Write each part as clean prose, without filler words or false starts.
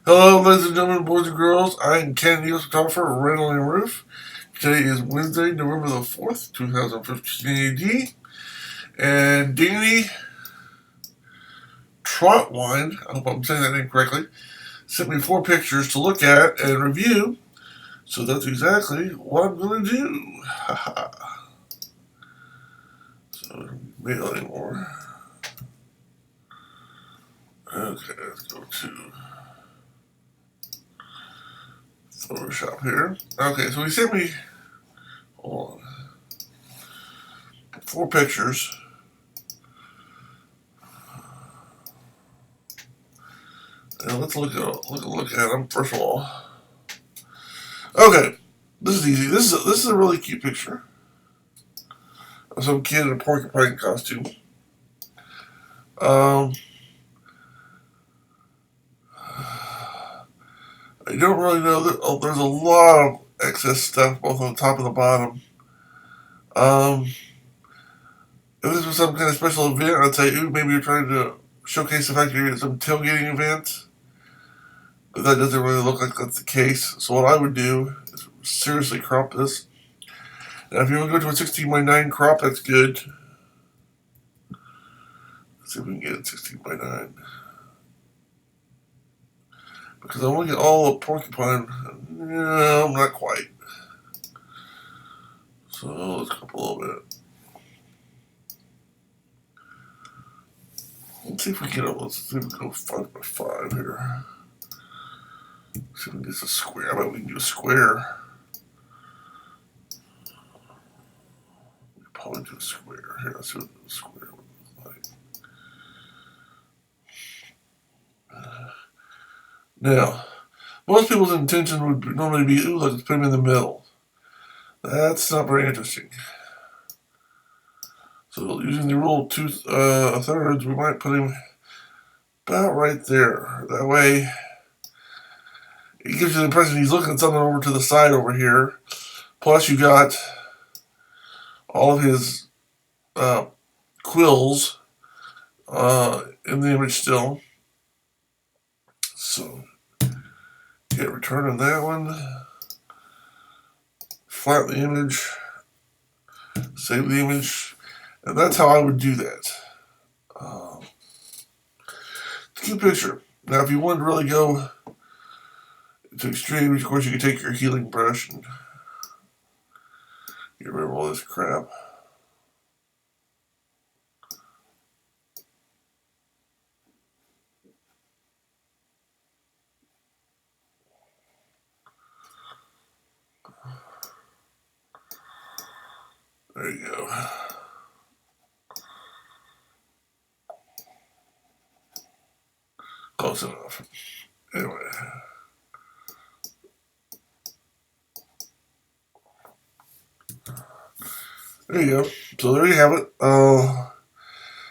Hello, ladies and gentlemen, boys and girls. I am Canon, U.S.A. photographer, RandallMRueff. Today is Wednesday, November the 4th, 2015 AD. And Danny Trautwein, I hope I'm saying that name correctly, sent me 4 pictures to look at and review. So that's exactly what I'm going to do. So, mail anymore. Okay, let's go to Photoshop here. Okay, so he sent me, hold on, 4 pictures. And let's look at them first of all. Okay, this is easy. This is a really cute picture of some kid in a porcupine costume. I don't really know that. There's a lot of excess stuff both on the top and the bottom. If this was some kind of special event, I'd say, ooh, maybe you're trying to showcase the fact that you're at some tailgating event. But that doesn't really look like that's the case. So what I would do is seriously crop this. Now, if you want to go to a 16:9 crop, that's good. Let's see if we can get it 16:9. Because I want to get all the porcupine. No, not quite. So let's crop a little bit. Let's see if we can go 5x5 here. Let's see if we can get a square. I bet we can do a square. We can probably do a square. Here, let's see what the square would look like. Now, most people's intention would normally be, ooh, let's put him in the middle. That's not very interesting. So using the rule of 2/3, we might put him about right there. That way, it gives you the impression he's looking at something over to the side over here. Plus, you got all of his quills in the image still. So, hit return on that one. Flatten the image. Save the image. And that's how I would do that. It's a cute picture. Now, if you wanted to really go to extremes, of course, you could take your healing brush and get rid of all this crap. There you go. Close enough. Anyway. There you go. So there you have it.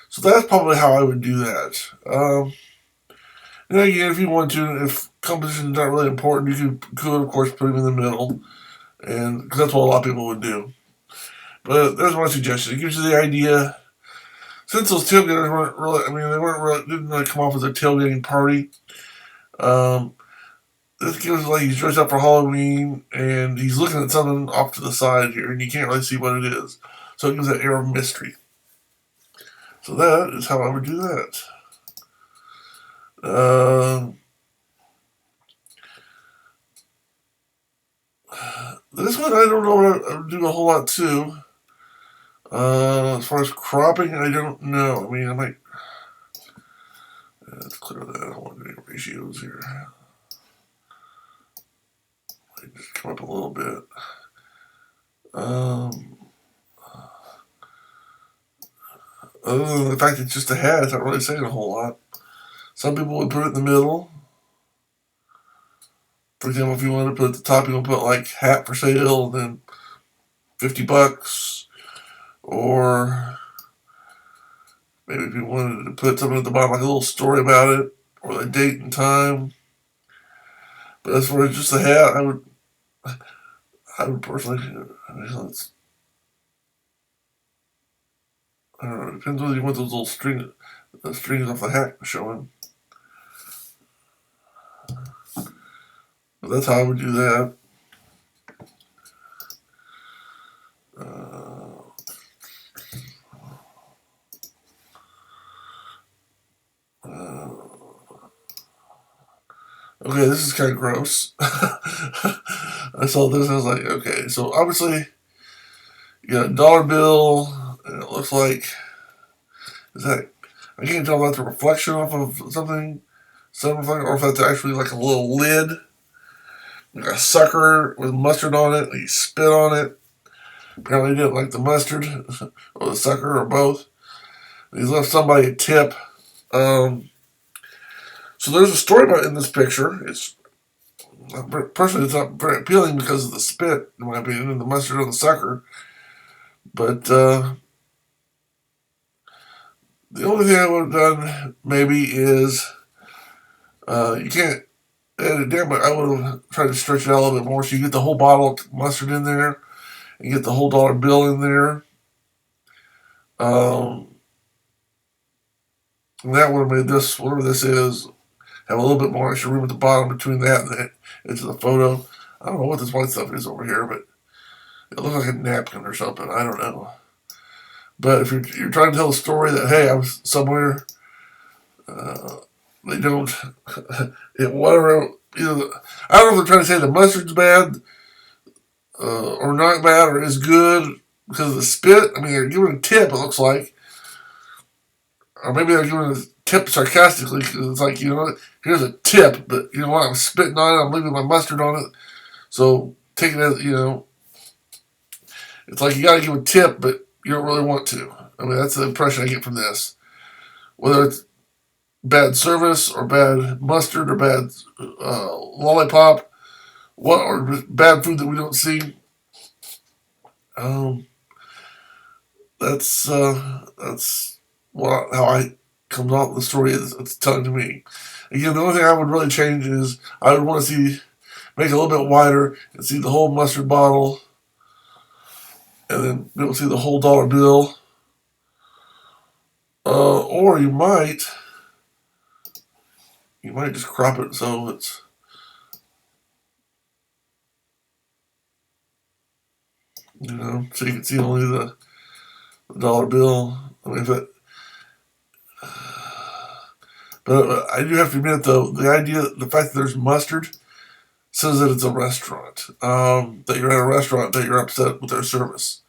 So that's probably how I would do that. And again, if you want to, if composition is not really important, you could of course put them in the middle, and because that's what a lot of people would do. But there's my suggestion. It gives you the idea. Since those tailgaters weren't really, didn't really come off as a tailgating party. This gives like he's dressed up for Halloween, and he's looking at something off to the side here, and you can't really see what it is. So it gives that air of mystery. So that is how I would do that. This one I don't know what I would do a whole lot too. As far as cropping, I don't know. I mean, I might. Let's clear that. I don't want any ratios here. I just come up a little bit. Other than the fact it's just a hat, it's not really saying a whole lot. Some people would put it in the middle. For example, if you wanted to put it at the top, you would put like hat for sale, then $50. Or maybe if you wanted to put something at the bottom, like a little story about it, or the date and time. But as far as just the hat, I would personally, I don't know, it depends whether you want those the strings off the hat showing. But that's how I would do that. Uh, okay, this is kind of gross. I saw this and I was like, okay, so obviously you got a dollar bill, and it looks like, is that, I can't tell if that's a reflection off of something, or if that's actually like a little lid, like a sucker with mustard on it, and you spit on it. Apparently he didn't like the mustard, or the sucker, or both. He's left somebody a tip. So there's a story about it in this picture. It's personally, it's not very appealing because of the spit, in my opinion, and the mustard on the sucker. But the only thing I would have done maybe is you can't edit it down, but I would have tried to stretch it out a little bit more so you get the whole bottle of mustard in there and get the whole dollar bill in there. And that would have made this, whatever this is, have a little bit more extra room at the bottom between that and the edge of the photo. I don't know what this white stuff is over here, but it looks like a napkin or something. I don't know. But if you're trying to tell a story that, hey, I was somewhere, they don't, whatever, I don't know if they're trying to say the mustard's bad, or not bad, or is good because of the spit. I mean, they're giving a tip, it looks like. Or maybe they're giving a tip sarcastically because it's like, here's a tip, but you know what, I'm spitting on it, I'm leaving my mustard on it. So take it as, it's like you gotta give a tip, but you don't really want to. I mean, that's the impression I get from this. Whether it's bad service or bad mustard or bad lollipop, or bad food that we don't see. That's how I come out with the story it's telling to me. Again, the only thing I would really change is I would want to make it a little bit wider and see the whole mustard bottle, and then be able to see the whole dollar bill. Or you might just crop it so it's, so you can see only the dollar bill. I mean, but I do have to admit, though, the fact that there's mustard says that it's a restaurant. That you're at a restaurant, that you're upset with their service.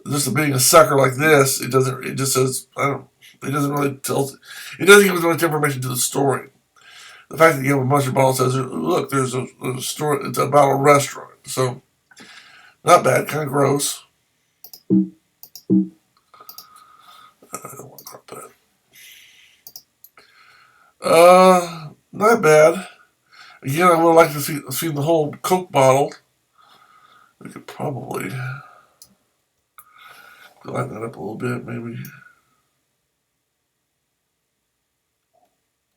Just being a sucker like this, it just says, it doesn't really tell, it doesn't give as much information to the story. The fact that you have a mustard bottle says, look, there's a store, it's about a restaurant. So, not bad, kind of gross. I don't want to crop that. Not bad. Again, I would like to see the whole Coke bottle. We could probably lighten that up a little bit, maybe.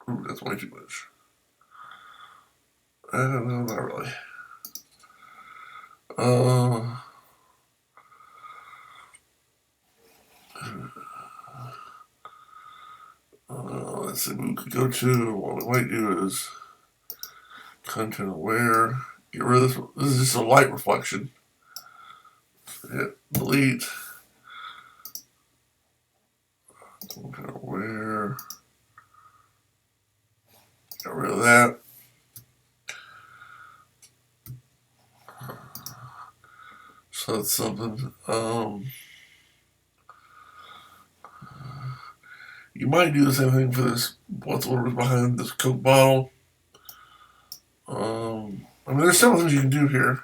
Ooh, that's way too much. I don't know, not really. Let's see, we could go to, what we might do is content aware. Get rid of this. This is just a light reflection. Hit delete. Content aware. Get rid of that. So that's something. You might do the same thing for this. What's behind this Coke bottle? I mean, there's several things you can do here.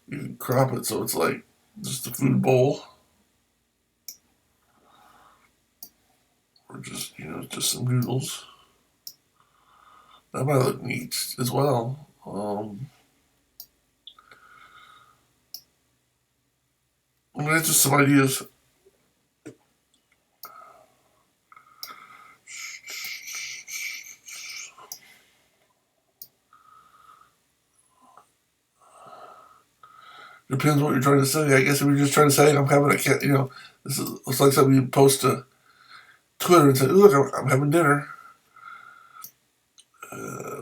You can crop it so it's like just a food bowl, or just just some noodles. That might look neat as well. I mean, it's just some ideas. Depends what you're trying to say. I guess if you're just trying to say I'm having this looks like something you post to Twitter and say, look, I'm having dinner.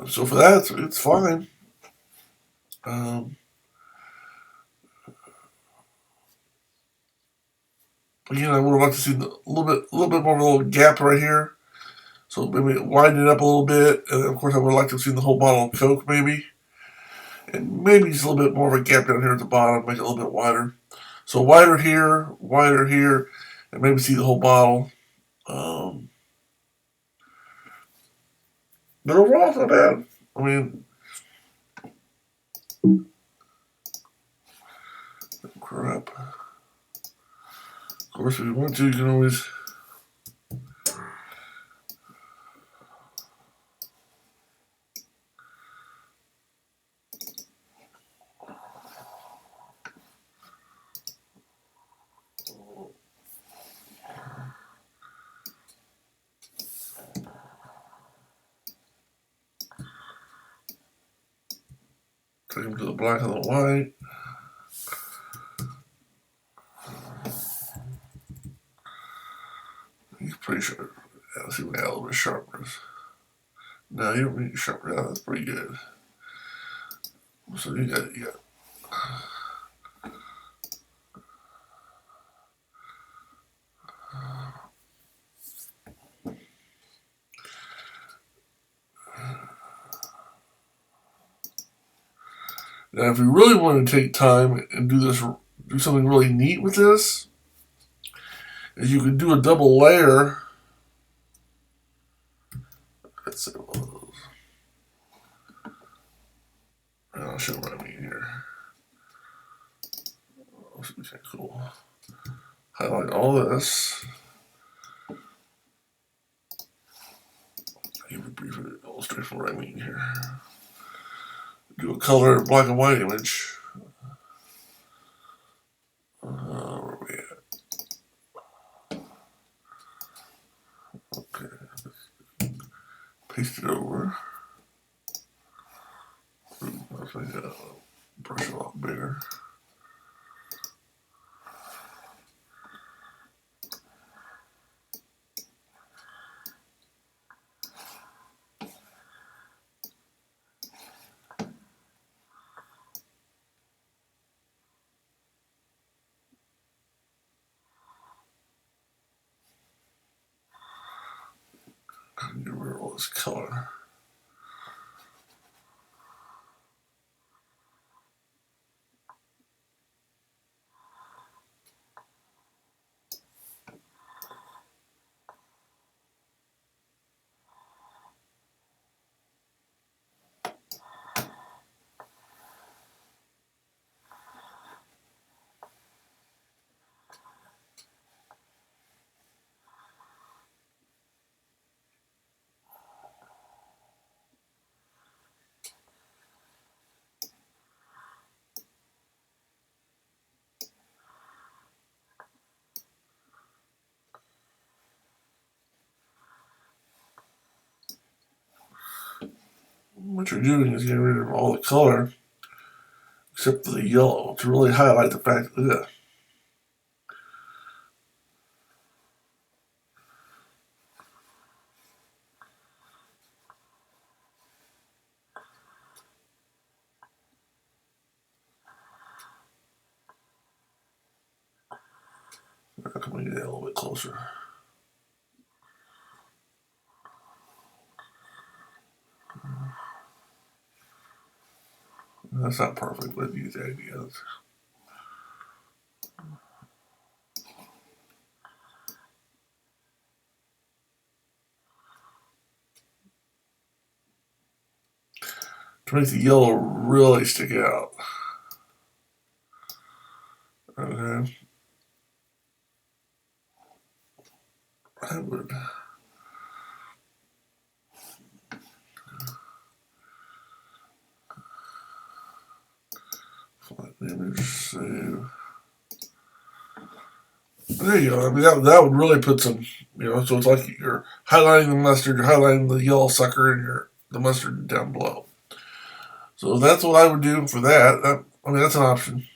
So for that, it's fine. Again, I would have liked to see a little bit more of a little gap right here. So maybe widen it up a little bit, and then of course I would like to have seen the whole bottle of Coke maybe, and maybe just a little bit more of a gap down here at the bottom, make it a little bit wider. So wider here, and maybe see the whole bottle. But overall, it's not bad. I mean, crap. Of course, if you want to, you can always. Take them to the black and the white. He's pretty sure. Yeah, let's see if we got a little bit of sharpness. No, you don't need to sharpen it out. That's pretty good. So you got. Now, if you really want to take time and do something really neat with this, is you could do a double layer. Let's see one of those. I'll show what I mean here. Okay, cool. Highlight all this. I'll give a brief illustration of what I mean here. Do a color black and white image. Where are we at? Okay. Paste it over. Let's make a brush a lot bigger. Get rid of all this color. What you're doing is getting rid of all the color except for the yellow to really highlight the fact that I'm going to get that a little bit closer. That's not perfect, but you get the idea. To make the yellow really stick out. Okay. I would. Flat image, save. There you go. I mean, that would really put some, so it's like you're highlighting the mustard, you're highlighting the yellow sucker, and the mustard down below. So that's what I would do for that. I mean, that's an option.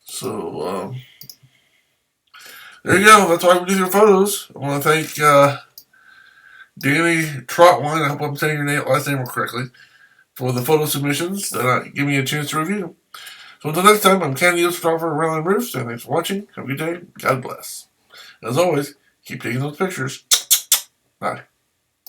So, there you go. That's why we do your photos. I want to thank Danny Trautwein, I hope I'm saying your last name correctly, for the photo submissions that give me a chance to review. So until next time, I'm Canon photographer RandallMRueff, and thanks for watching. Have a good day. God bless. As always, keep taking those pictures. Bye.